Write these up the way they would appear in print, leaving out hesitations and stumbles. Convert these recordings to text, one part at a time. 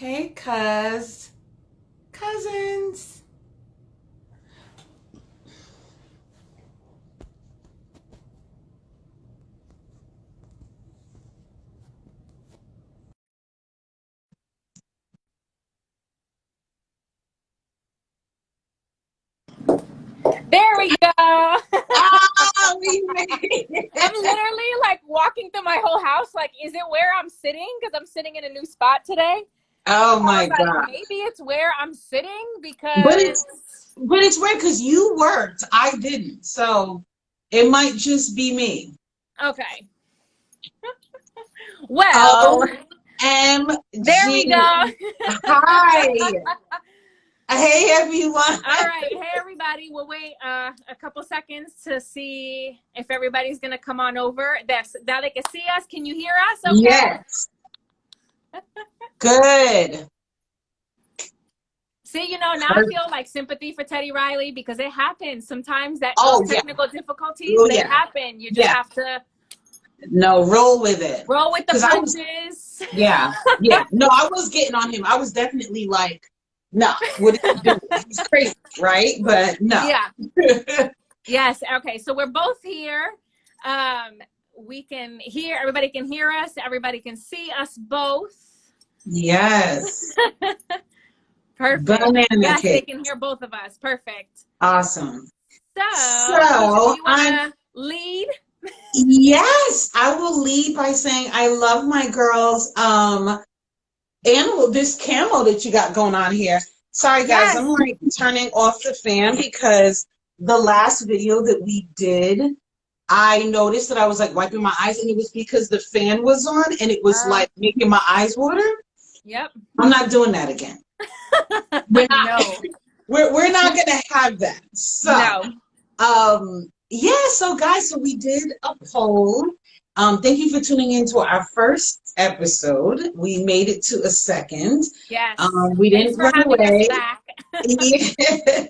Hey, cousins. There we go. Ah, we made I'm it. literally like walking through my whole house. Like, is it where I'm sitting? Because I'm sitting in a new spot today. Oh I was my like, God. maybe it's where I'm sitting But because. it's weird because you worked. I didn't. So it might just be me. Okay. Well, there we OMG. go. Hi. Hey everyone. All right. Hey, everybody. We'll wait a couple seconds to see if everybody's going to come on over. Now they can see us. Can you hear us? Okay. Yes. Good. See, now I feel like sympathy for Teddy Riley because it happens sometimes that those Oh yeah. technical difficulties, Oh they yeah. happen. You just Yeah. have to No, roll with it. roll with the Because I was punches. Yeah, yeah. No, I was getting on him. I was definitely like, no, what is he doing? He's crazy, right? But no. Yeah. Yes. Okay. So we're both here. Um, we can hear, everybody can hear us. Everybody can see us both. Yes. Perfect. Banana Yes, they cake. can hear both of us. Perfect. Awesome. So, do So you want I'm, to lead? yes, I will lead by saying I love my girls. And this camo that you got going on here. Sorry guys, I'm Yes. like turning off the fan because the last video that we did, I noticed that I was like wiping my eyes, and it was because the fan was on and it was like making my eyes water. Yep. I'm not doing that again. We're not No. we're not gonna have that. So No. yeah, so guys, so we did a poll. Thank you for tuning in to our first episode. We made it to a second. Yes. We Thanks didn't for run having us away. back. Yeah.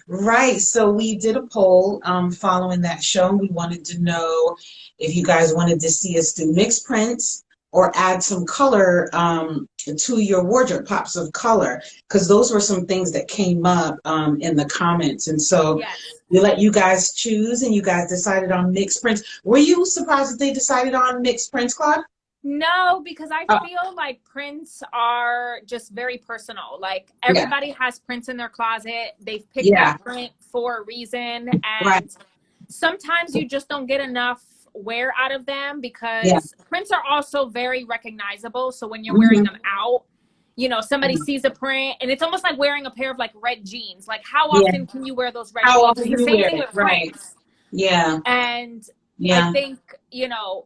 Right. So we did a poll following that show. We wanted to know if you guys wanted to see us do mixed prints or add some color to your wardrobe, pops of color, because those were some things that came up in the comments. And so Yes. we let you guys choose, and you guys decided on mixed prints. Were you surprised that they decided on mixed prints, Claude? No, because I Oh, feel like prints are just very personal. Like yeah. everybody has prints in their closet. They've picked Yeah. that print for a reason. Right. And sometimes you just don't get enough wear out of them Yeah. because prints are also very recognizable. So when you're wearing Hmm. them out, somebody sees a print and it's almost like wearing a pair of like red jeans. Like how Yeah. often can you wear those red How jeans? often It's do the you same wear thing it? with Right. prints. Yeah. And I Yeah. think,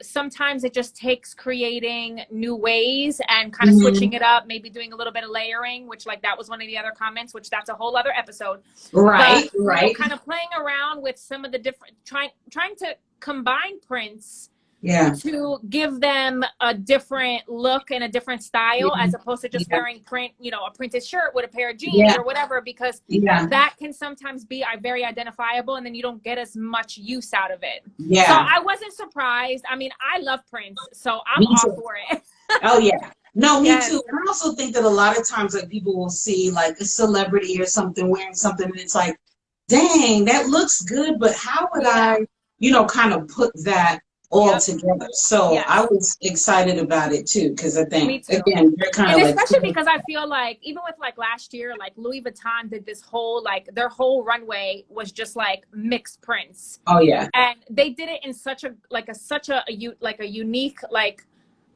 sometimes it just takes creating new ways and kind of Hmm. switching it up, maybe doing a little bit of layering, which like that was one of the other comments, which that's a whole other episode. But, Right. Right. kind of playing around with some of the different, trying to combine prints Yeah. to give them a different look and a different style Yeah. as opposed to just Yeah. wearing a printed shirt with a pair of jeans Yeah. or whatever, because Yeah. that can sometimes be very identifiable and then you don't get as much use out of it. So Yeah. I wasn't surprised. I mean, I love prints, so I'm Me all too. for it. Oh yeah. No, me Yes. too. And I also think that a lot of times like people will see like a celebrity or something wearing something and it's like, dang, that looks good, but how would Yeah. I, kind of put that all Yep. together? So I Yes. was excited about it too, because I think Me too. again, they're kind And of like especially because I feel like even with like last year, like Louis Vuitton did this whole like their whole runway was just like mixed prints. oh yeah. And they did it in such a like a such a unique like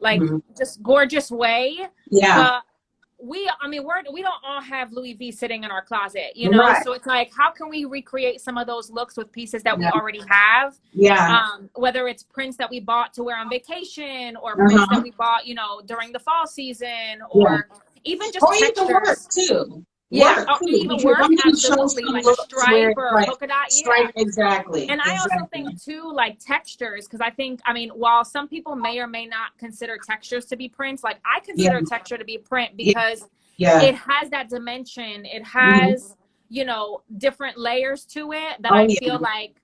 Mhm. just gorgeous way. Yeah. But we don't all have Louis V sitting in our closet, Right. so it's like how can we recreate some of those looks with pieces that we Yeah. already have, Yeah. whether it's prints that we bought to wear on vacation or prints that Uh-huh. we bought during the fall season, Yeah. or even just Or even work textures. too. Yeah, Work or too. even Because work, I'm gonna show absolutely, some like a looks where stripe it's or a like polka dot. Yeah. straight exactly. And I also Exactly. think too, like textures, because while some people may or may not consider textures to be prints, like I Yeah. consider texture to be print Yeah. because Yeah. it has that dimension. It Mhm. has, different layers to it that Oh I yeah. feel like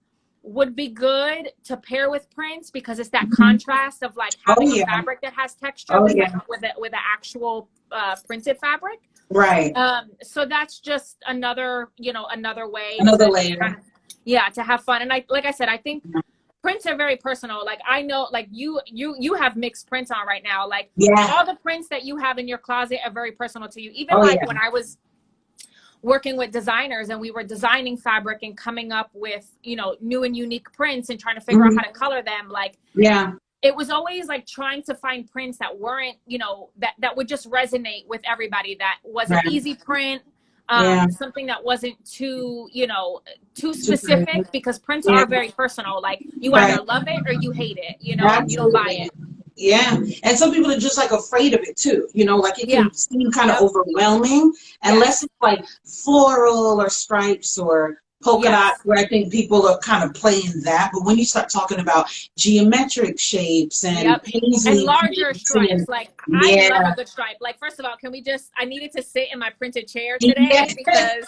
would be good to pair with prints because it's that contrast of like having a fabric that has texture with the actual printed fabric. Right. So that's just another, you know, another way Another to layer. kind of, to have fun. And like I said, I think prints are very personal. Like I know, like you have mixed prints on right now. Like all the prints that you have in your closet are very personal to you. Even when I was working with designers and we were designing fabric and coming up with, you know, new and unique prints and trying to figure out how to color them. Like, it was always like trying to find prints that weren't, you know, that would just resonate with everybody. That was an easy print, something that wasn't too, you know, too specific, because prints are very personal. Like you either love it or you hate it, you know, and you don't buy it. Yeah. And some people are just like afraid of it too, you know, like it can seem kind of overwhelming unless it's like floral or stripes or polka dots, where I think people are kind of playing that. But when you start talking about geometric shapes and paisley and larger stripes, like I love a good stripe. Like, first of all, I needed to sit in my printed chair today because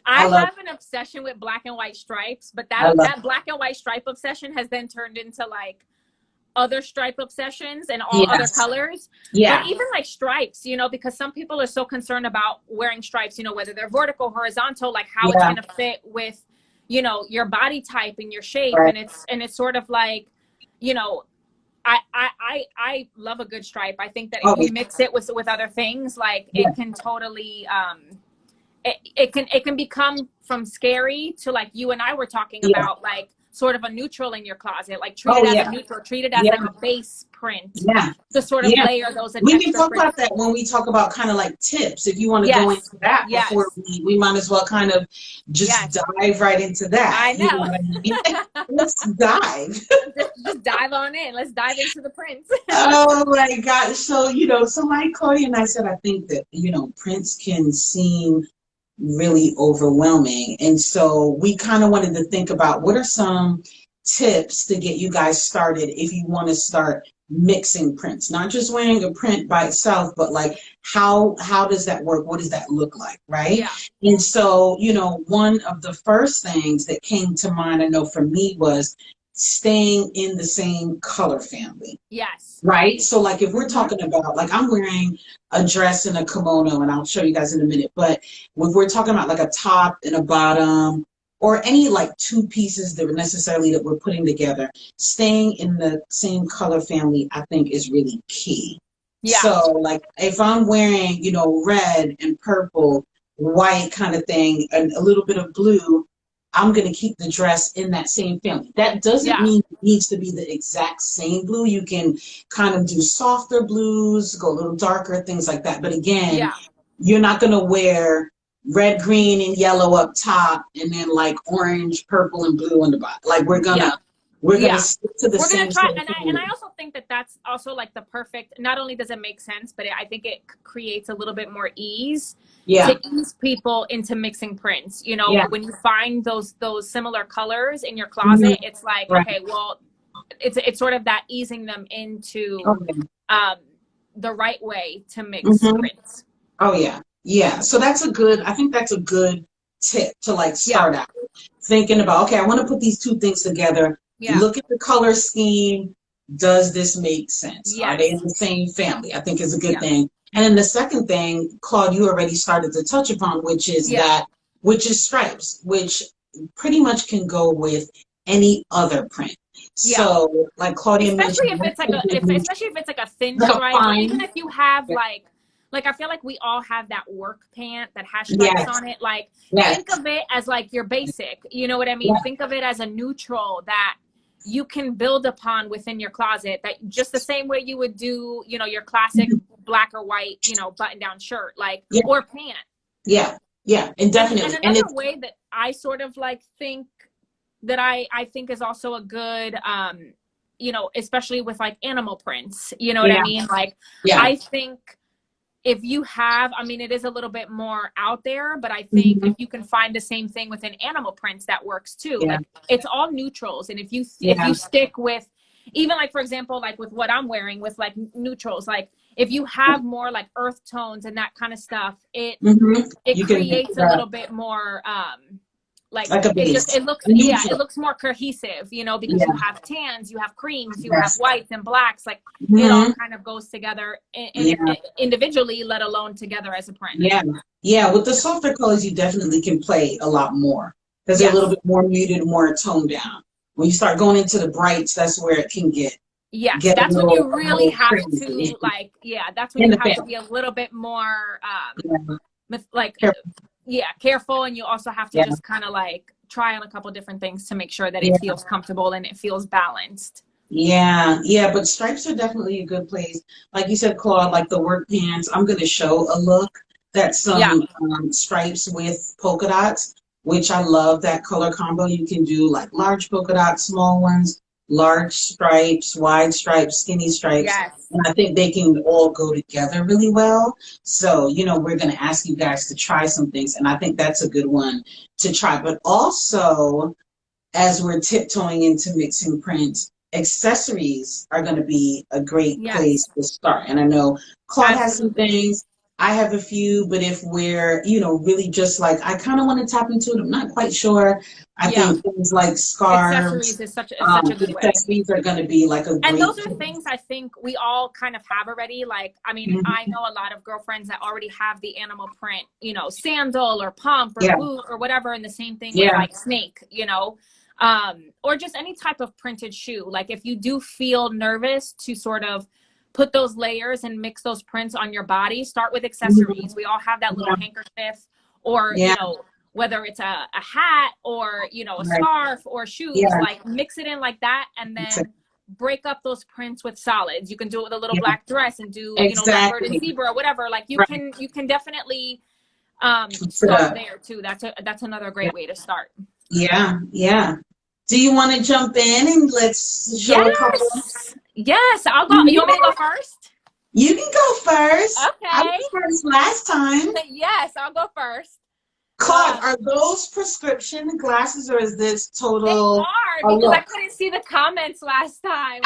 I have an obsession with black and white stripes, but that black and white stripe obsession has then turned into like other stripe obsessions and all other colors. But even like stripes, you know, because some people are so concerned about wearing stripes, you know, whether they're vertical, horizontal, like how it's going to fit with, you know, your body type and your shape. And it's sort of like, you know, I love a good stripe. I think that if you mix it with other things, like it can totally, it can become from scary to, like you and I were talking about, like sort of a neutral in your closet, like treat it as a neutral, treat it as like a base print to sort of layer those. We can talk about that when we talk about kind of like tips. If you want to go into that before we might as well kind of just dive right into that. I know. You know what I mean? Let's dive. just dive on in. Let's dive into the prints. Oh my God. So, you know, so like Claudia and I said, I think that, you know, prints can seem really overwhelming. And so we kind of wanted to think about what are some tips to get you guys started if you want to start mixing prints, not just wearing a print by itself, but like how does that work? What does that look like? Right. And so, you know, one of the first things that came to mind, I know for me, was staying in the same color family. Right. So like if we're talking about, like I'm wearing a dress and a kimono, and I'll show you guys in a minute, but if we're talking about like a top and a bottom, or any like two pieces that we're putting together, staying in the same color family, I think, is really key. So like if I'm wearing, you know, red and purple, white kind of thing, and a little bit of blue, I'm going to keep the dress in that same family. That doesn't mean it needs to be the exact same blue. You can kind of do softer blues, go a little darker, things like that. But again, you're not going to wear red, green, and yellow up top, and then like orange, purple, and blue on the bottom. Like we're gonna stick to the same. We're gonna try, and I also think that that's also like the perfect. Not only does it make sense, but I think it creates a little bit more ease to ease people into mixing prints. You know, when you find those similar colors in your closet, it's like okay, well, it's sort of that easing them into the right way to mix prints. Oh yeah. Yeah, so I think that's a good tip to like start out thinking about, okay, I want to put these two things together. Look at the color scheme. Does this make sense? Are they in the same family? I think is a good thing. And then the second thing, Claude, you already started to touch upon, which is stripes, which pretty much can go with any other print. So like Claudia especially mentioned, especially if it's like a thin stripe, or even if you have like I feel like we all have that work pant that has stripes on it. Like think of it as like your basic, you know what I mean? Think of it as a neutral that you can build upon within your closet, that just the same way you would do, you know, your classic black or white, you know, button down shirt, like, or pant. And definitely. And another way that I sort of like think that I think is also a good, you know, especially with like animal prints, you know what I mean? Like, I think if you have, I mean, it is a little bit more out there, but I think if you can find the same thing within animal prints, that works too. Like it's all neutrals. And if you stick with, even like, for example, like with what I'm wearing with like neutrals, like if you have more like earth tones and that kind of stuff, it creates a little bit more, like Like a it just, base. it looks, yeah, it Neutral. looks more cohesive, you know, because you Yeah. have tans, you have creams, you have Yes. whites and blacks, like it all Hmm. kind of goes together Yeah. individually, let alone together as a print. Yeah. Yeah. With the softer colors, you definitely can play a lot more because they're a little Yes. bit more muted, more toned down. When you start going into the brights, that's where it can Yes, get that's when you a really little have crazy to, like, yeah, that's when in you the have to family. be a little bit more Yeah. like, Careful. yeah, careful, and you also have to Yeah. just kind of like try on a couple different things to make sure that it Yeah. feels comfortable and it feels balanced. Yeah, yeah, but stripes are definitely a good place. Like you said, Claude, like the work pants, I'm going to show a look that's Yeah. some stripes with polka dots, which I love that color combo. You can do like large polka dots, small ones, large stripes, wide stripes, skinny stripes. Yes. And I think they can all go together really well. So, we're going to ask you guys to try some things. And I think that's a good one to try. But also, as we're tiptoeing into mixing prints, accessories are going to be a great place Yes. to start. And I know Claude has some Absolutely. things. I have a few, but if we're, really just like, I kind of want to tap into it. I'm not quite sure. I Yeah. think things like scarves, Accessories is such a good way. accessories are going to be like a And great those are place. things I think we all kind of have already. Like, I mean, I Mhm. know a lot of girlfriends that already have the animal print, you know, sandal or pump or Yeah, boot or whatever. And the same thing with yeah, like snake, you know, or just any type of printed shoe. Like, if you do feel nervous to sort of put those layers and mix those prints on your body, start with mhm, accessories. We all have that little yeah, handkerchief, or, you yeah, know, whether it's a hat or, you know, a right, scarf or shoes, yeah, like mix it in like that. And then break up those prints with solids. You can do it with a little yeah, black dress and do, you know, leopard and exactly, zebra or whatever. Like, right. you can definitely Keeps it start up. there too. That's another great way to start. Yeah, yeah. Do you want to jump in and let's show a couple? Yes. Yes, I'll go. You want me to Yeah, go first? you can go first. I Okay. was first last time. Yes, I'll go first. Claude, Um, are those prescription glasses or is this they total are, a because I look? couldn't see the comments last time.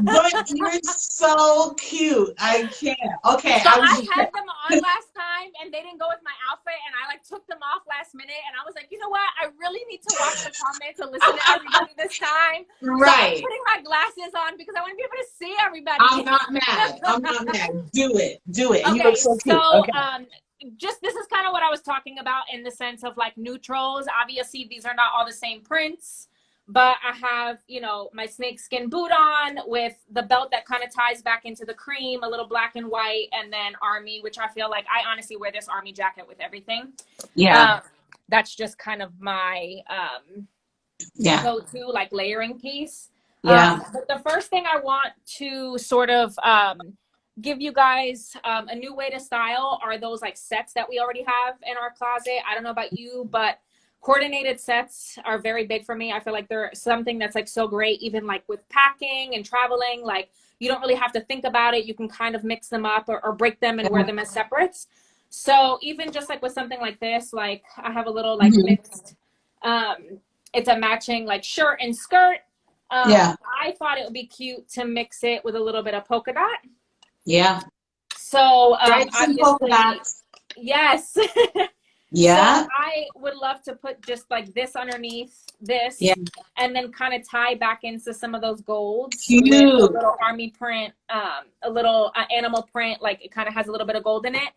But you're so cute. I can't. Okay, So I was I just had them on last time and they didn't go with my outfit, and I like took them off last minute, and I was like, you know what? I really need to watch the comments and listen to everybody this time. So I'm right. putting my glasses on because I want to be able to see I'm everybody. not mad. I'm not mad. Do it. Do it. You look Okay, so cute. so Okay. just this is kind of what I was talking about in the sense of like neutrals. Obviously, these are not all the same prints, but I have, you know, my snakeskin boot on with the belt that kind of ties back into the cream, a little black and white, and then army, which I feel like I honestly wear this army jacket with everything. Yeah. Um, that's just kind of my Yeah. go-to like layering piece. Yeah. But the first thing I want to sort of give you guys a new way to style are those like sets that we already have in our closet. I don't know about you, but coordinated sets are very big for me. I feel like they're something that's like so great, even like with packing and traveling. Like, you don't really have to think about it. You can kind of mix them up or break them and wear them as separates. So even just like with something like this, like I have a little like Mhm. mixed it's a matching like shirt and skirt. Yeah. I thought it would be cute to mix it with a little bit of polka dot. Yeah. So Stripes and polka obviously, dots. yes. So Yeah. I would love to put just like this underneath Yeah. this, and then kind of tie back into some of those golds with a Cute. little army print, a little animal print, like it kind of has a little bit of gold in it.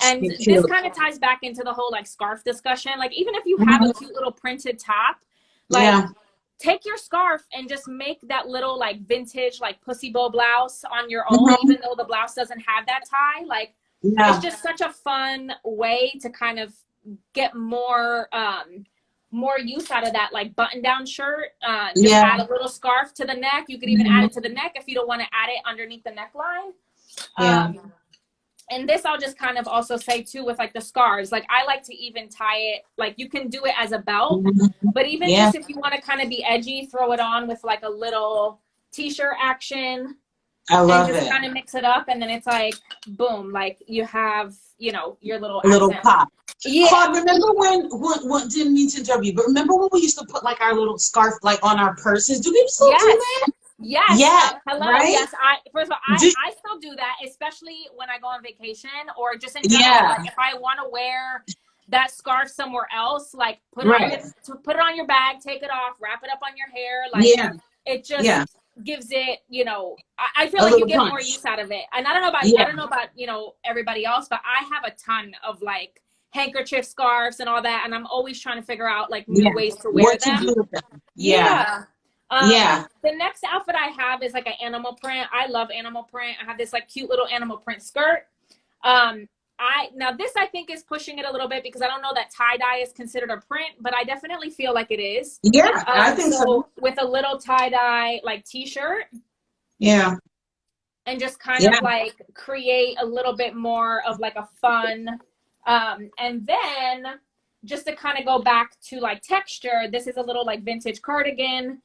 And Cute. this Cute. kind of ties back into the whole like scarf discussion. Like, even if you have a Mhm. cute little printed top, like Yeah. take your scarf and just make that little like vintage like pussy bow blouse on your own, Mhm. even though the blouse doesn't have that tie. Like, it's Yeah. just such a fun way to kind of get more use out of that like button down shirt. Just Yeah. add a little scarf to the neck. You could even add it to the neck if you don't want to add it underneath the neckline. Yeah. And this I'll just kind of also say too with like the scarves, like I like to even tie it, like you can do it as a belt, Mhm. but even Yeah. just if you want to kind of be edgy, throw it on with like a little t-shirt action I and love just it. kind of mix it up, and then it's like boom, like you have, you know, your little A little accent. pop. Yeah. Claude, remember when didn't mean to interrupt you, but remember when we used to put like our little scarf like on our purses? Do people still do Yes. that? Yes. Yeah, Hello. right? Yes. I first of all, Do, I still do that, especially when I go on vacation or just in general. yeah, Like if I want to wear that scarf somewhere else, like right. put it on your bag, take it off, wrap it up on your hair. Like Yeah, it yeah. just gives it, I feel A like you little get more punch. use out of it. And I don't know about Yeah, everybody else, but I have a ton of like handkerchief scarves and all that, and I'm always trying to figure out like new yeah. ways to wear What to them. do with them? Yeah, Yeah. yeah. The next outfit I have is like an animal print. I love animal print. I have this like cute little animal print skirt. Now this I think is pushing it a little bit because I don't know that tie dye is considered a print, but I definitely feel like it is. Yeah, I think so. So with a little tie dye like t-shirt Yeah, and just kind of yeah. like create a little bit more of like a fun, and then just to kind of go back to like texture, this is a little like vintage cardigan.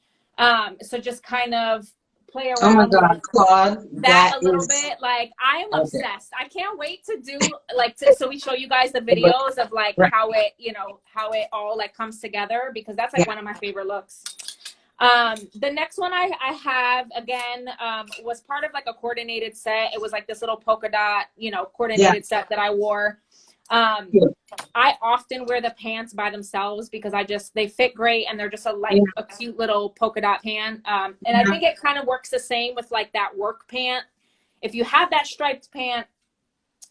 So just kind of play Oh my around with God, Claude, that that a little is bit. Like I am okay. obsessed. I can't wait to do so we show you guys the But videos of like right, how it all like comes together because that's like yeah, one of my favorite looks. The next one I have again was part of like a coordinated set. It was like this little polka dot, yeah, coordinated set that I wore. Um, yeah, I often wear the pants by themselves because they fit great and they're just a cute little polka dot pant. And I yeah. think it kind of works the same with like that work pant. If you have that striped pant,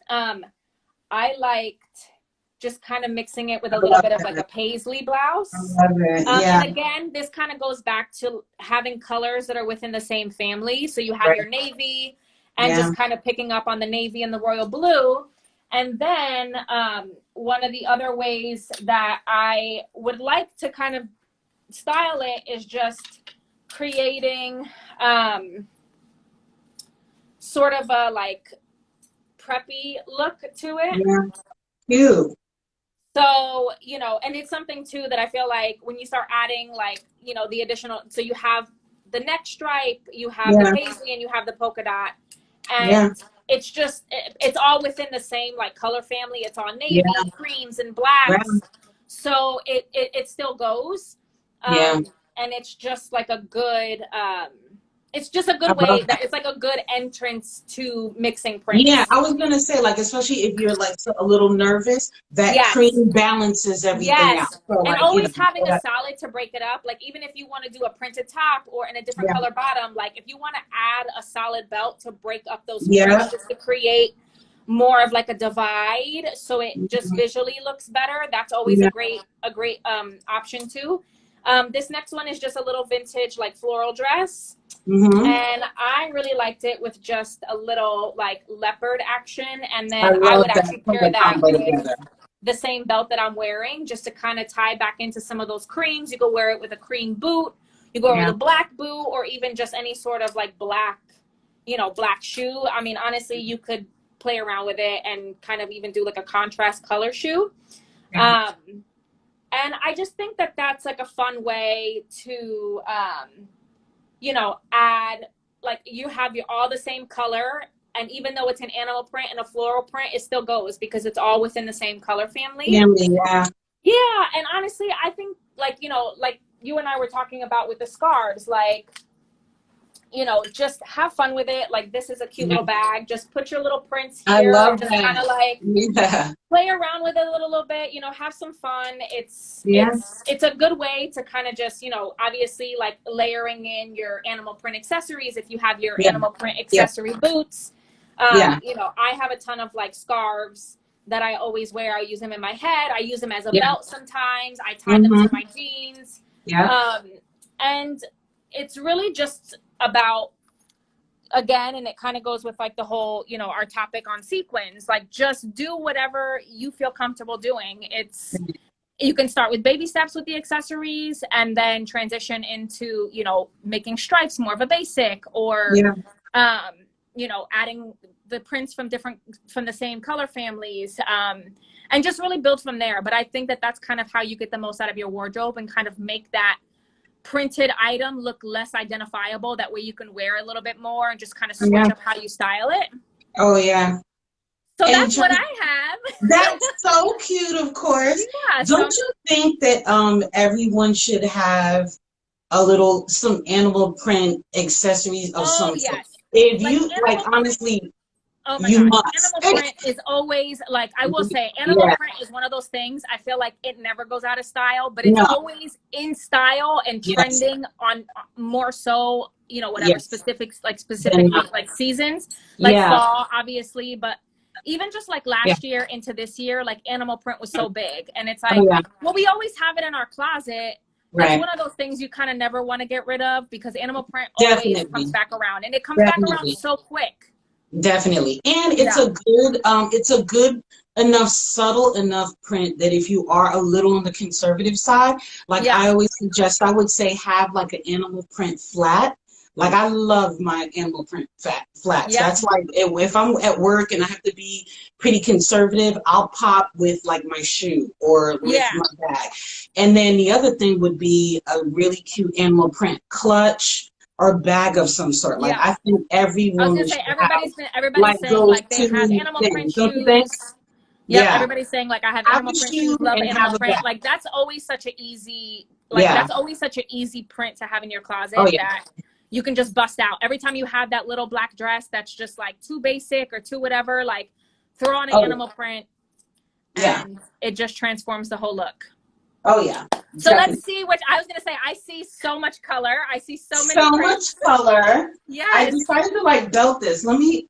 I liked just kind of mixing it with I a little love bit of like a that. paisley I blouse. love it. Yeah, And again, this kind of goes back to having colors that are within the same family. So you have right. your navy and Yeah, just kind of picking up on the navy and the royal blue. And then one of the other ways that I would like to kind of style it is just creating sort of a like preppy look to it. yeah. Cute. So, and it's something too that I feel like when you start adding like, the additional, so you have the neck stripe, you have the Yeah, paisley, and you have the polka dot. yeah, And it's all within the same like color family. It's all yeah. navy, creams, and Wow. blacks. So it still goes. Yeah. And it's just like it's just a I good way love that it's like a good entrance to mixing Yeah, prints. I was gonna say, like, especially if you're like a little nervous, that Yes. cream balances everything out. Yes. So, And like, always having a that, solid to break it up. Like even if you want to do a printed top or in a different yeah, color bottom, like if you want to add a solid belt to break up those yeah, prints just to create more of like a divide so it just mhm, visually looks better, that's always yeah, a great option too. This next one is just a little vintage like floral dress. hmm. And I really liked it with just a little like leopard action. And I then I love would that actually pair color that combo with together. the same belt that I'm wearing just to kind of tie back into some of those creams. You could wear it with a cream boot. You go with Yeah, a black boot or even just any sort of like black, black shoe. I mean, honestly, you could play around with it and kind of even do like a contrast color shoe. yeah, Um, and I just think that that's like a fun way to, add like you have all the same color. And even though it's an animal print and a floral print, it still goes because it's all within the same color family. family, yeah, Yeah. And honestly, I think like, like you and I were talking about with the scarves, like, just have fun with it. Like this is a cute yeah. little bag. Just put your little prints I here and love just kind that. of like Yeah, play around with it a little bit, have some fun. It's yeah, it's it's a good way to kind of just, obviously like layering in your animal print accessories if you have your yeah, animal print yeah, accessory boots. yeah, I have a ton of like scarves that I always wear. I use them in my head. I use them as a yeah, belt sometimes. I tie them hmm, to my jeans. yeah, And it's really just about again, and it kind of goes with like the whole, our topic on sequins, like just do whatever you feel comfortable doing. You can start with baby steps with the accessories and then transition into, making stripes more of a basic or, yeah, adding the prints from the same color families, and just really build from there. But I think that that's kind of how you get the most out of your wardrobe and kind of make that printed item look less identifiable. That way you can wear a little bit more and just kind of yeah. switch up how you style it. Oh yeah. So And that's what I have. that's so cute, of course. Yeah. So Don't you think that everyone should have some animal print accessories of Oh some sort. yes. If Like you like, animal print. honestly, Oh my you gosh. must. Animal print is always like, I will say, animal Yeah, print is one of those things. I feel like it never goes out of style, but it's no, always in style and yes, trending on more so, whatever yes, specifics, like then specific like seasons, like yeah, fall, obviously. But even just like yeah, last year into this year, like animal print was so big. And it's oh like, yeah, well, we always have it in our closet. That's right, one of those things you kind of never want to get rid of because animal print always comes definitely, back around, and it comes back around definitely. so quick. Definitely. And Yeah. it's a good enough, subtle enough print that if you are a little on the conservative side, like Yeah. I always suggest, I would say have like an animal print flat. Like I love my animal print flats. Yep. That's like if I'm at work and I have to be pretty conservative, I'll pop with like my shoe or with Yeah. my bag. And then the other thing would be a really cute animal print clutch or bag of some sort. Like Yeah. I think every I was gonna woman say should have everybody's like saying those like they have two animal print things, don't you think? shoes. Yep, Yeah. everybody's saying like I have Have animal a print shoe shoes, love and animal have a print. bag. Like that's always such an easy Yeah. that's always such an easy print to have in your Oh closet yeah. that you can just bust out. Every time you have that little black dress that's just like too basic or too whatever, like throw on an Oh animal print yeah. and it just transforms the whole look. Oh yeah. So let's Definitely. see which I was gonna say I see so much color. I see so many So much prints. color. I Yes. decided to like belt this. Let me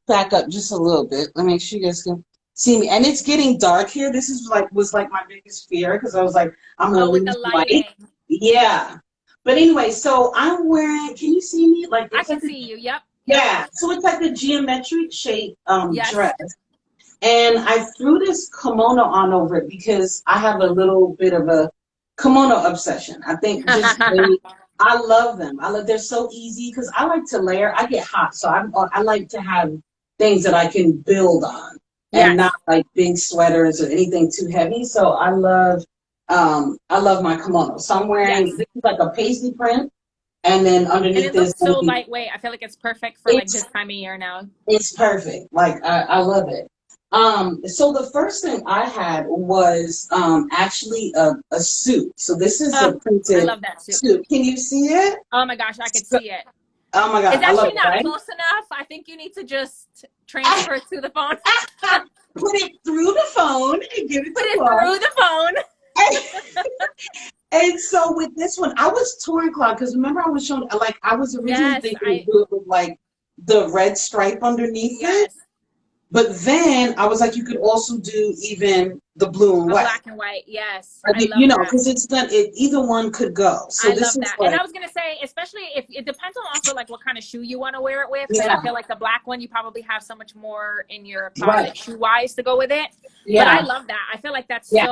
back up just a little bit. Let me make sure you guys can see me. And it's getting dark here. This is like was like my biggest fear because I was like, I'm gonna Oh, with the lose light. lighting. Yeah. But anyway, so I'm wearing, can you see me? Like I it's can like a, see you. Yep. Yep. yeah, so it's like a geometric shape Yes. dress. And I threw this kimono on over it because I have a little bit of a kimono obsession. I think I love them. They're so easy because I like to layer. I get hot, so I like to have things that I can build on and Yes. not like big sweaters or anything too heavy. So I love my kimono. So I'm wearing Yes. this is like a paisley print, and then And underneath it this, looks so lightweight. I feel like it's perfect for like this it's time of year now. it's perfect. Like I love it. So the first thing I had was actually a suit. So this is Oh, a I printed love that suit. suit. Can you see it? Oh my gosh, I could So, see it. oh my It's God, I love actually it, not right? close enough. I think you need to just I, transfer it to the phone. put it through the phone and give it Put to it Claude. through the phone. And so with this one, I was torn, Claude, because remember I was showing like I was originally Yes, thinking to do it with like the red stripe underneath it. yes. But then I was like, you could also do even the blue and A white. black and white. Yes. I love You know, that. because it's done. Either one could go. So I this love is that. And like, I was gonna say, especially if it depends on also like what kind of shoe you want to wear it with, because I yeah, feel like the black one you probably have so much more in your right, closet shoe wise to go with it. But I yeah, love that. I feel like yeah.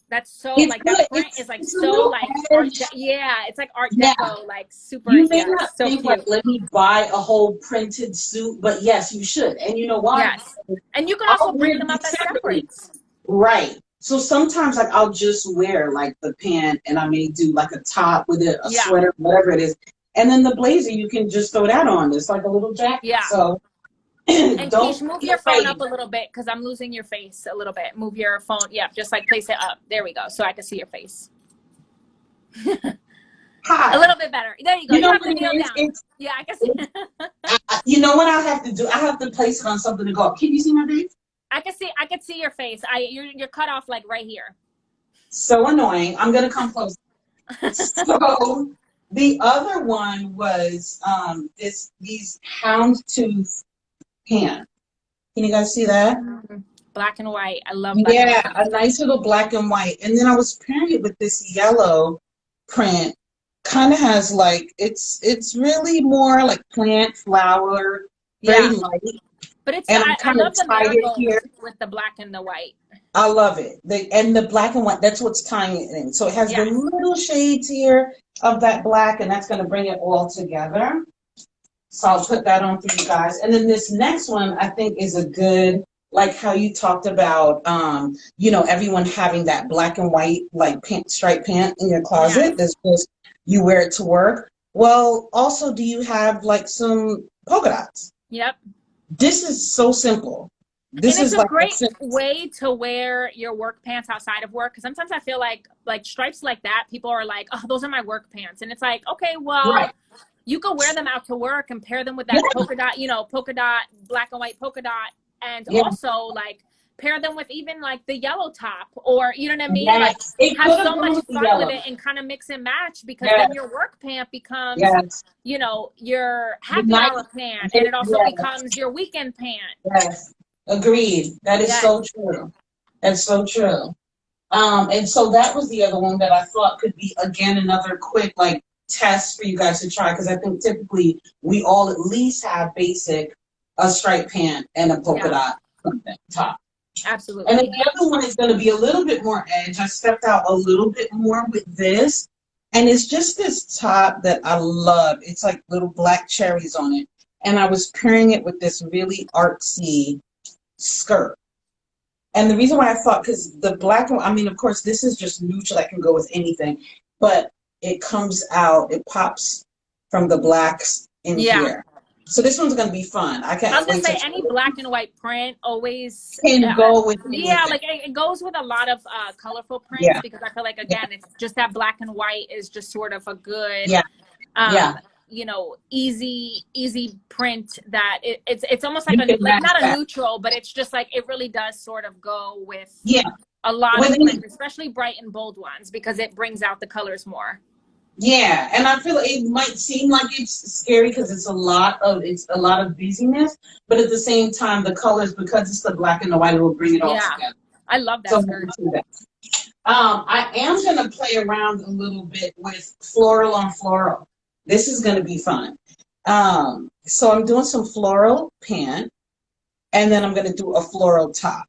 that's so It's like that good. print is like It's a so little like edge. yeah, it's like art Yeah, deco, like super, you may yeah, not so think like, cute. let me buy a whole printed suit, but yes, you should. And you know why? Yes. And you can also I'll break wear them up these as separately. separates. Right. So sometimes like I'll just wear like the pant and I may do like a top with it, a Yeah. sweater, whatever it is. And then the blazer, you can just throw that on. It's like a little jacket. Yeah. So And don't Keish, move be your phone up afraid. a little bit because I'm losing your face a little bit. Move your phone. Yeah, just like place it up. There we go. So I can see your face. A Hi. little bit better. There you go. You You know have what to it kneel is? down. Yeah, I can see. You know what I have to do? I have to place it on something to go up. Can you see my face? I can see. I can see your face. You're cut off like right here. So annoying. I'm gonna come close. So the other one was these houndstooth pants. Can you guys see that? Black and white. I love black and Yeah, white. a nice little black and white. And then I was pairing it with this yellow print. Kind of has like it's really more like plant, flower, very Yeah, light. but it's And I'm I kind of love the tied it here. marigolds with the black and the white. I love it. And the black and white, that's what's tying it in. So it has the Yes. little shades here of that black, and that's going to bring it all together. So I'll put that on for you guys. And then this next one, I think is a good, like how you talked about, everyone having that black and white, like pant, striped pant in your Yes. closet. That's just, you wear it to work. Well, also, do you have like some polka dots? Yep. This is so simple. This And it's is a like great way to wear your work pants outside of work. Because sometimes I feel like stripes like that, people are like, oh, those are my work pants. And it's like, okay, right. well, you could wear them out to work and pair them with Yeah, that polka dot, polka dot, black and white polka dot. And yeah, also like pair them with even like the yellow top, or, you know what I mean? Like yes. It have could have so gone much with the fun with yellow. it and kind of mix and match, because then Yes, your work pant becomes, yes. your The happy night, hour pant. And it also yes, becomes your weekend pant. yes. Agreed. That is Yes. so true. That's so true. And so that was the other one that I thought could be again another quick like test for you guys to try, because I think typically we all at least have basic a striped pant and a polka Yeah, dot something top. And then absolutely. the other one is going to be a little bit more edge. I stepped out a little bit more with this, and it's just this top that I love. It's like little black cherries on it, and I was pairing it with this really artsy skirt. And the reason why I thought, because the black one, I mean, of course, this is just neutral. I can go with anything, but it comes out, it pops from the blacks in Yeah. here. So this one's going to be fun. I I was can't gonna wait to say try any it. black and white print always, Can go with yeah, anything. like it goes with a lot of colorful prints, Yeah, because I feel like yeah, again, it's just that black and white is just sort of a good, yeah, um, yeah. easy print that it's almost like You a can like match not a that. neutral, but it's just like it really does sort of go with Yeah, a lot with of any, prints, especially bright and bold ones, because it brings out the colors more. yeah. And I feel it might seem like it's scary because it's a lot of busyness, but at the same time, the colors, because it's the black and the white, it will bring it all Yeah, together. I love So that I'm gonna skirt. do that. I am going to play around a little bit with floral on floral. This is going to be fun. So I'm doing some floral pant, and then I'm going to do a floral top.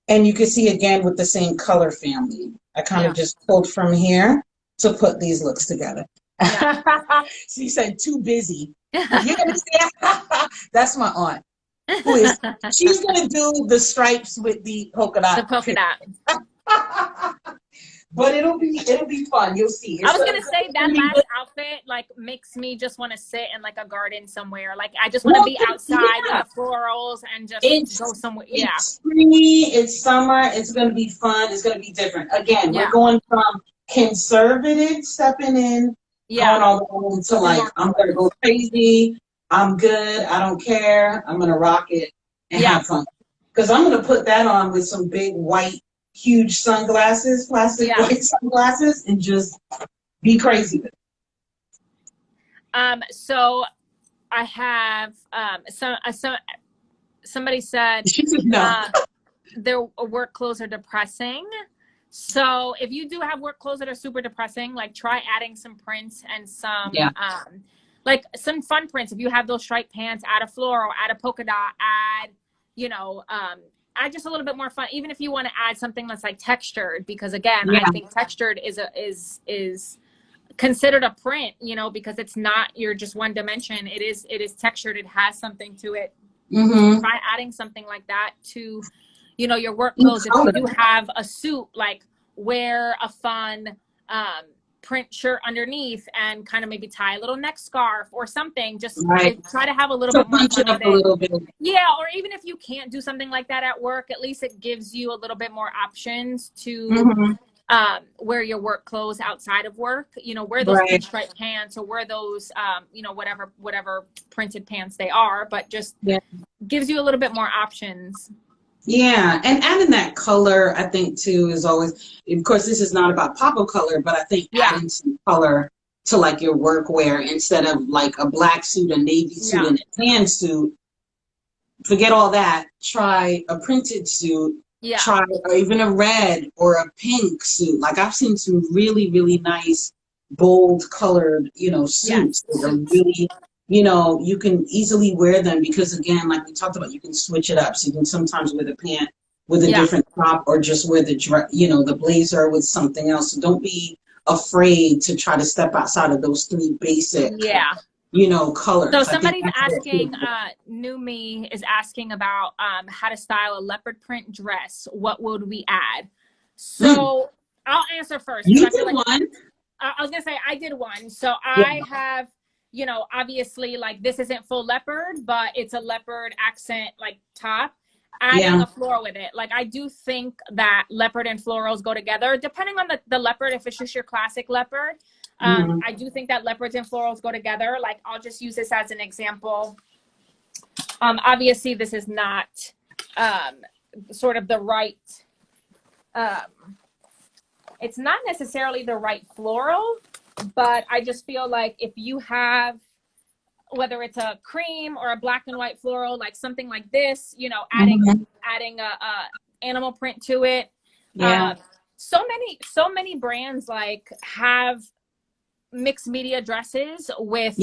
And you can see again with the same color family. I kind of Yeah, just pulled from here to put these looks together. yeah. She said too busy. You're going to see, that's my aunt, who is, she's going to do the stripes with the polka The dot polka print. dot. But it'll be fun. You'll see. I It's was gonna, gonna say it's that gonna be last good. outfit like makes me just want to sit in like a garden somewhere. Like I just want to Well, be outside with yeah, the florals and just go it's somewhere. Yeah, it's springy. It's summer. It's gonna be fun. It's gonna be different. Again, we're yeah, going from conservative stepping in, yeah. going all the way to To the like more I'm gonna go colors. crazy. I'm good. I don't care. I'm gonna rock it and Yeah, have fun. Because I'm gonna put that on with some big white, huge sunglasses, plastic yeah. white sunglasses, and just be crazy with it. So I have somebody said She said no. uh, their work clothes are depressing. So if you do have work clothes that are super depressing, like try adding some prints and some Yeah. like some fun prints. If you have those striped pants, add a floral, add a polka dot, add just a little bit more fun. Even if you want to add something that's like textured, because again, I Yeah. think textured is considered a print, because it's not you're just one dimension. It is textured. It has something to it. Mm-hmm. Try adding something like that to your work clothes. If you do have a suit, like wear a fun print shirt underneath and kind of maybe tie a little neck scarf or something. Just Right. try to have a little To bit more punch fun it with up a it. little bit. Yeah, or even if you can't do something like that at work, at least it gives you a little bit more options to Mm-hmm. wear your work clothes outside of work. Wear those Right. pinstripe pants, or wear those whatever printed pants they are, but just Yeah. gives you a little bit more options. Yeah. And adding that color, I think too, is always, of course, this is not about pop of color, but I think Yeah, adding some color to like your workwear instead of like a black suit, a navy suit, yeah, and a tan suit. Forget all that. Try a printed suit. yeah, Try or even a red or a pink suit. Like I've seen some really, really nice, bold colored, yes, suits that are suits. really, you can easily wear them because again, like we talked about, you can switch it up. So you can sometimes wear the pant with a Yeah, different top or just wear the blazer with something else. So don't be afraid to try to step outside of those three basic, yeah. So colors. I think somebody's that's what asking, new me is asking about how to style a leopard print dress. What would we add? Hmm. So I'll answer first, because You I feel did like one. I was gonna say I did one. So Yeah. I have, obviously like this isn't full leopard, but it's a leopard accent like top. adding a floral with it. Like I do think that leopard and florals go together, depending on the leopard. If it's just your classic leopard, I do think that leopards and florals go together. Like I'll just use this as an example. Obviously this is not sort of the right, it's not necessarily the right floral, but I just feel like if you have, whether it's a cream or a black and white floral, like something like this, you know, adding a animal print to it. So many brands like have mixed media dresses with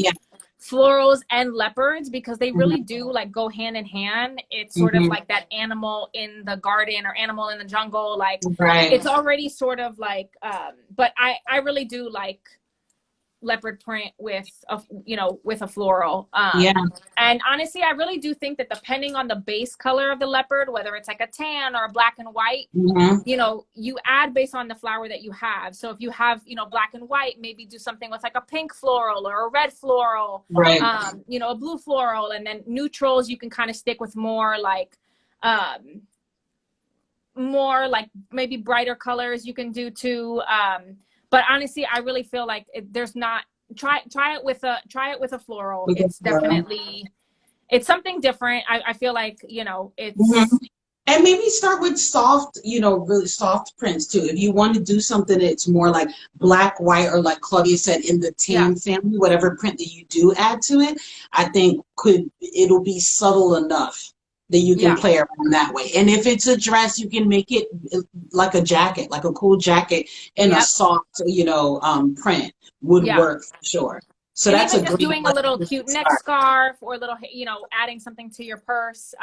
florals and leopards, because they really do like go hand in hand. It's sort of like that animal in the garden or animal in the jungle. Like it's already sort of like, but I really do like leopard print with a, you know, with a floral. And honestly, I really do think that depending on the base color of the leopard, whether it's like a tan or a black and white, you know, you add based on the flower that you have. So if you have, you know, black and white, maybe do something with like a pink floral or a red floral, you know, a blue floral, and then neutrals, you can kind of stick with more like maybe brighter colors you can do too. But honestly, I really feel like there's not, try it with a floral. It's definitely, it's something different. I feel like, you know, it's, and maybe start with soft, you know, really soft prints too. If you want to do something that's more like black, white, or like Claudia said, in the tan family, whatever print that you do add to it, I think it'll be subtle enough that you can play around that way. And if it's a dress, you can make it like a jacket, like a cool jacket in a soft, you know, print would work for sure. So and that's even a just great doing a little cute neck scarf or a little, you know, adding something to your purse.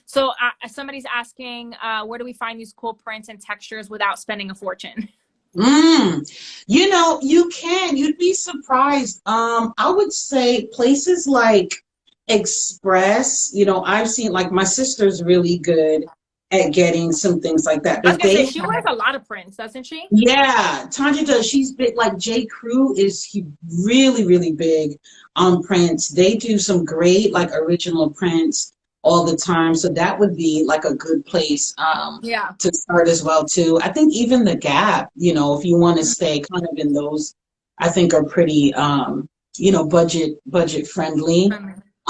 So somebody's asking, where do we find these cool prints and textures without spending a fortune? You know, you'd be surprised. I would say places like Express, you know, I've seen, like, my sister's really good at getting some things like that. I was But gonna say, she wears a lot of prints, doesn't she? yeah, Tanja does. She's big, like J. Crew really, really big on prints. They do some great like original prints all the time. So that would be like a good place to start as well too. I think even the Gap, you know, if you want to stay kind of in those, I think are pretty you know, budget friendly.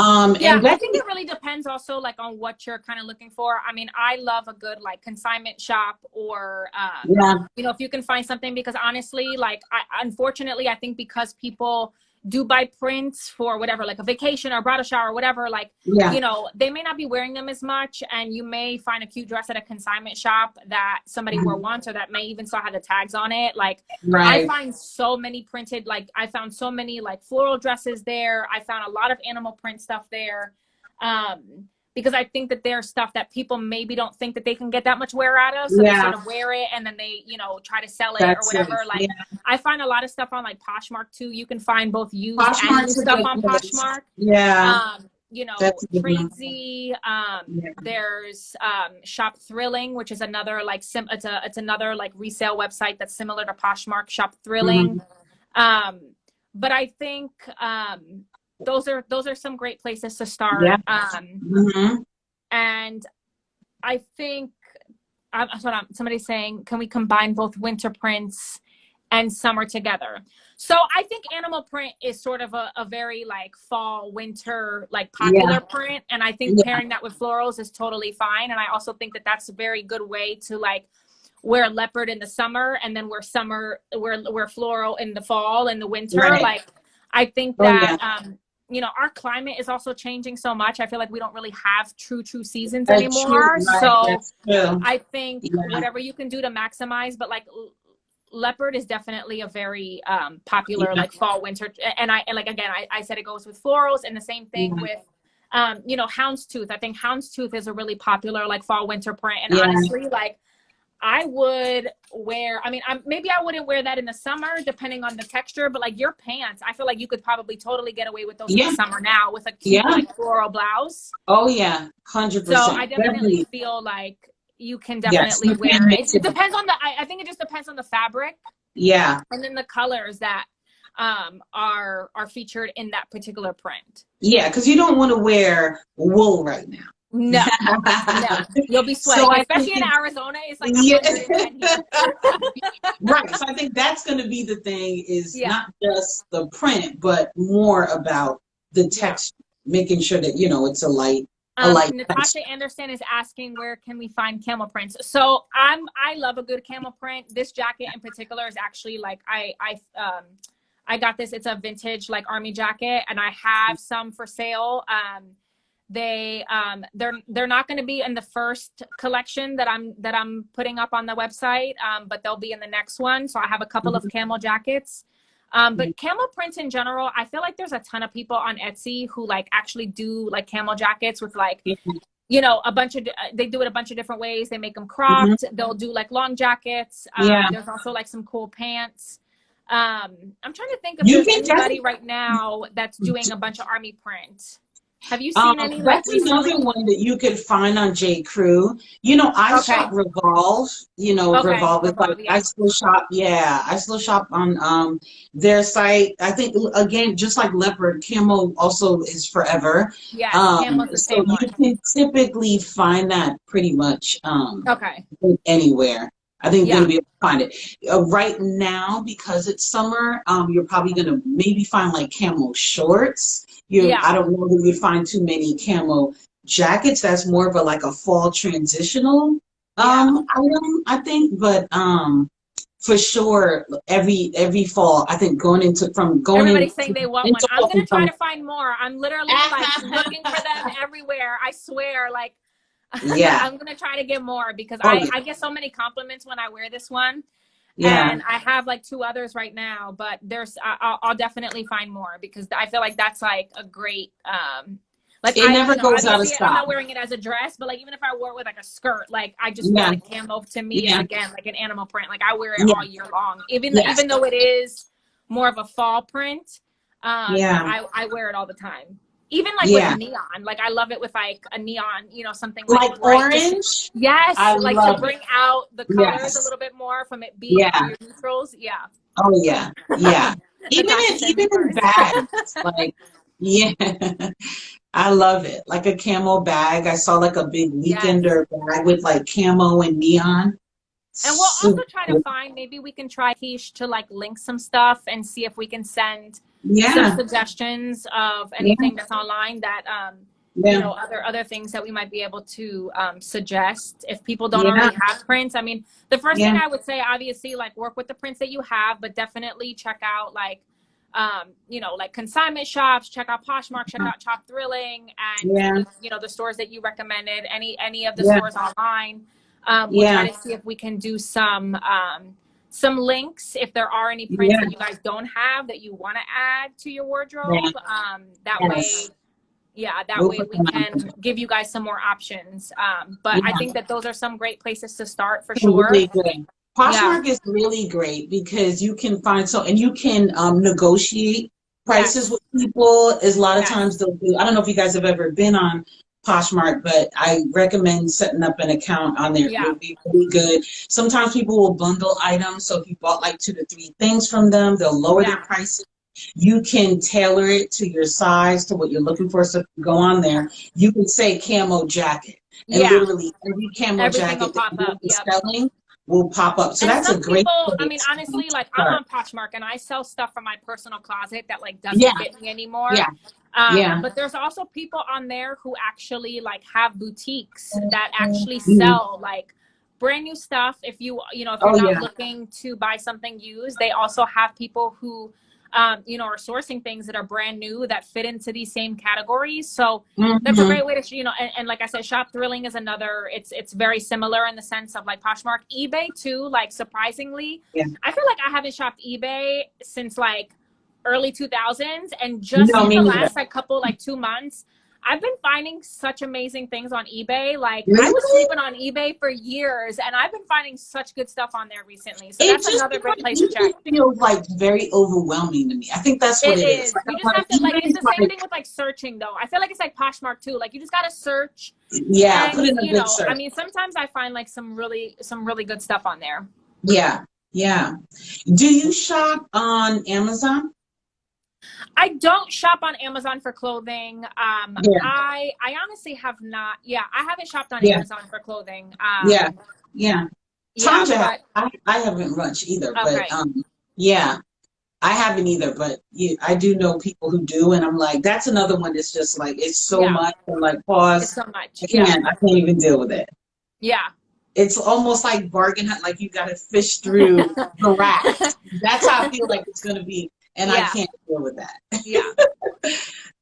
And I think it really depends also like on what you're kind of looking for. I mean, I love a good like consignment shop, or you know, if you can find something, because honestly, like unfortunately, I think because people do buy prints for whatever, like a vacation or a bridal shower or whatever, like, you know, they may not be wearing them as much, and you may find a cute dress at a consignment shop that somebody wore once, or that may even still have the tags on it. Like I find so many printed, like I found so many like floral dresses there. I found a lot of animal print stuff there. Because I think that there's stuff that people maybe don't think that they can get that much wear out of. So they sort of wear it and then they, you know, try to sell it or whatever. Like I find a lot of stuff on like Poshmark too. You can find both used and new stuff on Poshmark. You know, Tradesy, there's Shop Thrilling, which is another like it's another like resale website that's similar to Poshmark, Shop Thrilling. But I think those are some great places to start. And I think somebody's saying, can we combine both winter prints and summer together? So I think animal print is sort of a very like fall, winter, like popular print. And I think pairing that with florals is totally fine. And I also think that that's a very good way to like wear leopard in the summer, and then wear floral in the fall and the winter. Like I think that you know, our climate is also changing so much. I feel like we don't really have true seasons anymore. So I think whatever you can do to maximize, but like leopard is definitely a very popular like fall, winter. And like, again, I said it goes with florals, and the same thing with, you know, houndstooth. I think houndstooth is a really popular like fall, winter print. And honestly, like I would wear, I mean, maybe I wouldn't wear that in the summer depending on the texture, but like your pants, I feel like you could probably totally get away with those in the summer now with a cute like floral blouse. Oh yeah, 100%. So I definitely feel like you can definitely wear it. It depends on I think it just depends on the fabric. And then the colors that are featured in that particular print. Because you don't want to wear wool right now. No, no, you'll be sweating, So I especially in think, Arizona. It's like yeah. 110 here. Right. So I think that's going to be the thing, is Yeah, not just the print, but more about the yeah. text, making sure that, it's a light text. Natasha Anderson is asking where can we find camel prints. So I love a good camel print. This jacket in particular is actually like I got this. It's a vintage like army jacket, and I have some for sale. They're not going to be in the first collection that I'm putting up on the website, but they'll be in the next one. So I have a couple of camel jackets. But camel prints in general, I feel like there's a ton of people on Etsy who like actually do like camel jackets with like, a bunch of, they do it a bunch of different ways. They make them cropped. They'll do like long jackets. Yeah. There's also like some cool pants. I'm trying to think if You there's can anybody right now that's doing a bunch of army print. Have you seen any like That's recently? another one that you could find on J. Crew. I Okay. shop Revolve. Okay. Revolve is like, Revolve, yeah. I still shop on their site. I think, again, just like Leopard, Camo also is forever. Yes, Camel's the So same you one. can typically find that pretty much Okay. anywhere. I think you're Yeah. gonna be able to find it. Right now, because it's summer, you're probably gonna maybe find like camo shorts. Yeah. I don't know that you'd find too many camo jackets. That's more of a fall transitional item, I think. But for sure, every fall, I think Everybody's saying they want one. into I'm gonna try to find more. I'm literally like looking for them everywhere. I swear, like yeah. I'm gonna try to get more because Oh, yeah. I get so many compliments when I wear this one. Yeah. And I have like 2 others right now, but I'll definitely find more because I feel like that's like a great like It never goes out of obviously I'm style. not wearing it as a dress, but like even if I wore it with like a skirt, like I just feel Yeah. like camo to me is again like an animal print. Like I wear it Yeah. all year long, even Yes. though it is more of a fall print. Yeah. I wear it all the time. Even like with Yeah. a neon, like I love it with like a neon, something Like bright. orange. Yes, I like to love bring it. out the colors a Yes. little bit more from it being all Yeah. your neutrals. Yeah. Oh yeah. Yeah. Natasha said me Even in first. bags, like, yeah. I love it. Like a camo bag. I saw like a big Yes. weekender bag with like camo and neon. And we'll also Super try to cool. find, maybe we can try Kish to like link some stuff and see if we can send some Yeah. suggestions of Yeah. anything that's online that Yeah. other things that we might be able to suggest if people don't Yeah. already have prints. I mean, the first thing Yeah. I would say, obviously, like work with the prints that you have, but definitely check out like like consignment shops, check out Poshmark, check out Chop Thrilling, and Yeah. the stores that you recommended, any of the Yeah. stores online. We'll Yeah. try to see if we can do some links if there are any prints Yeah. that you guys don't have that you want to add to your wardrobe. Yeah. That Yes. way, yeah, that We'll way put we them can give you guys some more options. But I Yeah. think that those are some great places to start for sure. Really good. Yeah. Poshmark is really great because you can find and you can negotiate prices Yes. with people. Is a lot of Yes. times they'll do. I don't know if you guys have ever been on Poshmark, but I recommend setting up an account on there. Yeah. It'll be really good. Sometimes people will bundle items, so if you bought like 2 to 3 things from them, they'll lower their prices. You can tailor it to your size, to what you're looking for. So if you go on there, you can say camo jacket, and literally every camo everything will jacket that pop up. you're Yep. selling will pop up. So And that's a some great people, I place mean, to honestly, like I'm start. on Poshmark and I sell stuff from my personal closet that like doesn't Yeah. fit me anymore. Yeah. Yeah. But there's also people on there who actually like have boutiques that actually sell like brand new stuff. If you're not looking to buy something used, they also have people who are sourcing things that are brand new that fit into these same categories. So that's a great way to, and like I said, Shop Thrilling is another, it's very similar in the sense of like Poshmark. eBay too, like surprisingly, I feel like I haven't shopped eBay since like early 2000s, and just in the last like couple, like 2 months, I've been finding such amazing things on eBay. Like I was sleeping on eBay for years, and I've been finding such good stuff on there recently. So that's another great place to check. It feels like very overwhelming to me. I think that's what it is. You just have to like. It's the same thing with like searching, though. I feel like it's like Poshmark too. Like you just gotta search. Yeah, and, put in a good search. I mean, sometimes I find like some really good stuff on there. Yeah, yeah. Do you shop on Amazon? I don't shop on Amazon for clothing. Yeah. I honestly have not. Yeah, I haven't shopped on Yeah. Amazon for clothing. Yeah. Yeah. Yeah, Tanja, but I haven't much either, but okay. yeah, I haven't either, but I do know people who do, and I'm like, that's another one that's just like it's so Yeah, much. I'm like, it's pause. so much. I Yeah, can't even deal with it. yeah. It's almost like bargain hunt, like you got to fish through the racks. That's how I feel like it's gonna be, and I Yeah, can't deal with that. yeah.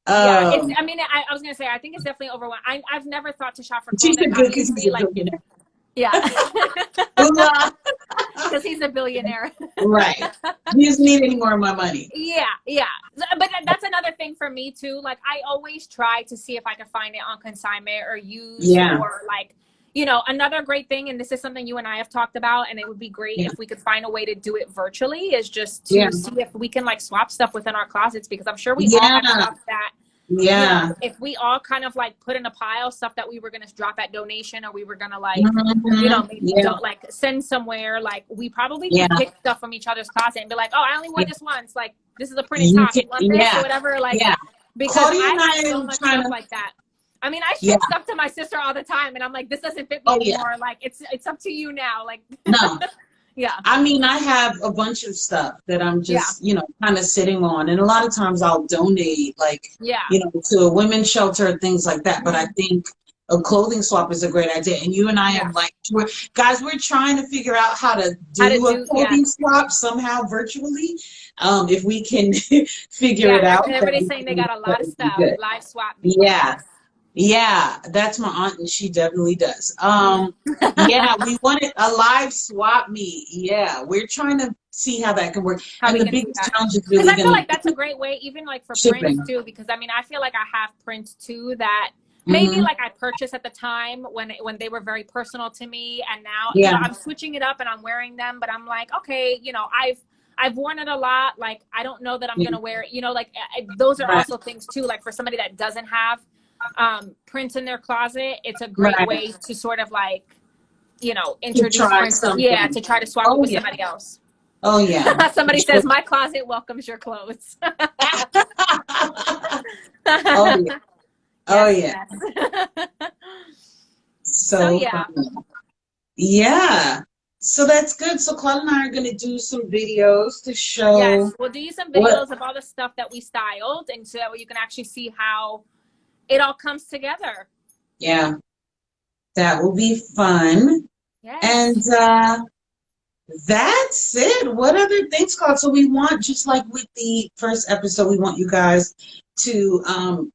Yeah, it's. Um, I mean, I was gonna say, I think it's definitely overwhelming. I've never thought to shop for she's clothing. a good because he's Obviously, a like, billionaire. yeah, Hoorah. because he's a billionaire. Right. He doesn't need any more of my money. Yeah, yeah. But that's another thing for me too. Like, I always try to see if I can find it on consignment or used, Yeah. or like, you know, another great thing, and this is something you and I have talked about, and it would be great Yeah. if we could find a way to do it virtually, is just to Yeah. see if we can like swap stuff within our closets, because I'm sure we all Yeah. have stuff that, Yeah. you know, if we all kind of like put in a pile stuff that we were going to drop at donation, or we were going to like, Mhm. you know, maybe Yeah. don't like send somewhere, like we probably Yeah. could pick stuff from each other's closet and be like, oh, I only wore Yeah. this once. Like, this is a printed You top. can, You want this or yeah. whatever? Like, Yeah. because Claudia I and have I so am much trying stuff to, like that. I mean, I yeah. ship stuff to my sister all the time, and I'm like, this doesn't fit me Oh, yeah. anymore. Like, it's up to you now. Like, No. yeah, I mean, I have a bunch of stuff that I'm yeah, just, kind of sitting on. And a lot of times I'll donate, like, yeah. to a women's shelter, things like that. But I Mhm. think a clothing swap is a great idea. And you and I Yeah. have like, guys, we're trying to figure out how to How to do a do, yeah, clothing swap somehow virtually. If we can figure it yeah. out, Everybody's saying they got a that lot of would be stuff. good. Live swap me. Yeah. Yes. Yeah, that's my aunt, and she definitely does. Yeah, we wanted a live swap meet. Yeah, we're trying to see how that can work. How And we the can do biggest that. challenge is Because really I feel going like that's a to be great way, even like for prints shipping. too, because I mean, I feel like I have prints too that maybe Hmm. like I purchased at the time when they were very personal to me, and now, you Yeah, know, I'm switching it up and I'm wearing them, but I'm like, okay, you know, I've worn it a lot. Like, I don't know that I'm yeah, gonna wear it, you know, like those are right, also things too, like for somebody that doesn't have prints in their closet, it's a great right. way to sort of like, you know, To introduce try prints, yeah, something. to try to swap it Oh with yeah, somebody else. oh yeah. Somebody says my closet welcomes your clothes. Oh yeah, oh Yes, yeah. yes. So So yeah, funny. Yeah. So that's good. So Claude and I are going to do some videos to show yes, we'll do you some what. videos of all the stuff that we styled, and so that way you can actually see how it all comes together. Yeah, that will be fun. And Yes. that's it. What other things, Claude? So we want, just like with the first episode, we want you guys to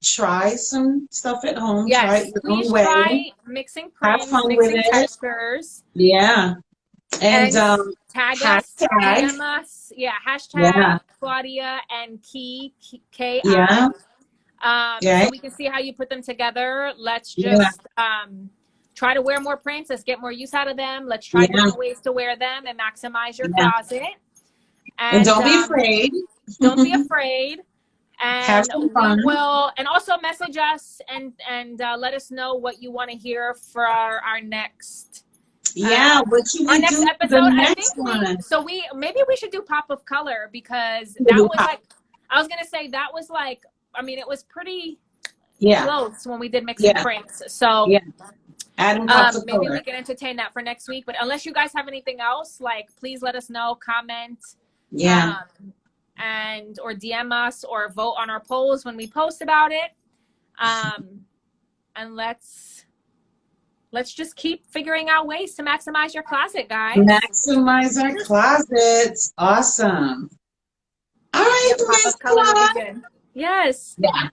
try some stuff at home, try it Yes, your own please way, try mixing have prints, fun with mixing it. textures, Yeah. And and tag us, hashtag. DM us. Yeah, hashtag Yeah. Claudia and Ki. Yeah. So Yeah. we can see how you put them together. Let's Yeah. just try to wear more prints. Let's get more use out of them. Let's try Yeah. different ways to wear them and maximize your Yeah. closet. And And don't be afraid. don't be afraid. Have And some we fun. will, and also message us and let us know what you want to hear for our next Yeah. What should our we next do for the episode. I think next one? we maybe we should do pop of color, because We'll that do was pop. like, I was gonna say that was like, I mean, it was pretty Yeah. close when we did mixing Yeah. prints. So Yeah. Adding pops of maybe we color. can entertain that for next week. But unless you guys have anything else, like, please let us know, comment, Yeah. and or DM us or vote on our polls when we post about it. And let's just keep figuring out ways to maximize your closet, guys. Maximize our closets. Awesome. All right, Yep, pop Miss of color would be Claude. good. Yes. Yeah.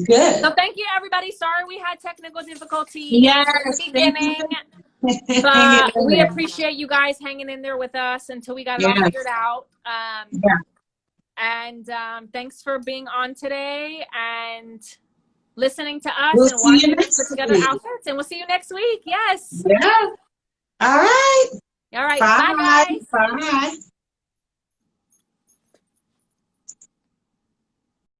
Good. So thank you, everybody. Sorry we had technical difficulties Yes. in the Thank you. beginning, but we appreciate you guys hanging in there with us until we got it all Yeah. figured out. Yeah. And thanks for being on today and listening to us We'll and see you watching us next put together week. outfits. And we'll see you next week. Yes. Yeah. All right. All right. Bye. Bye, guys. Bye.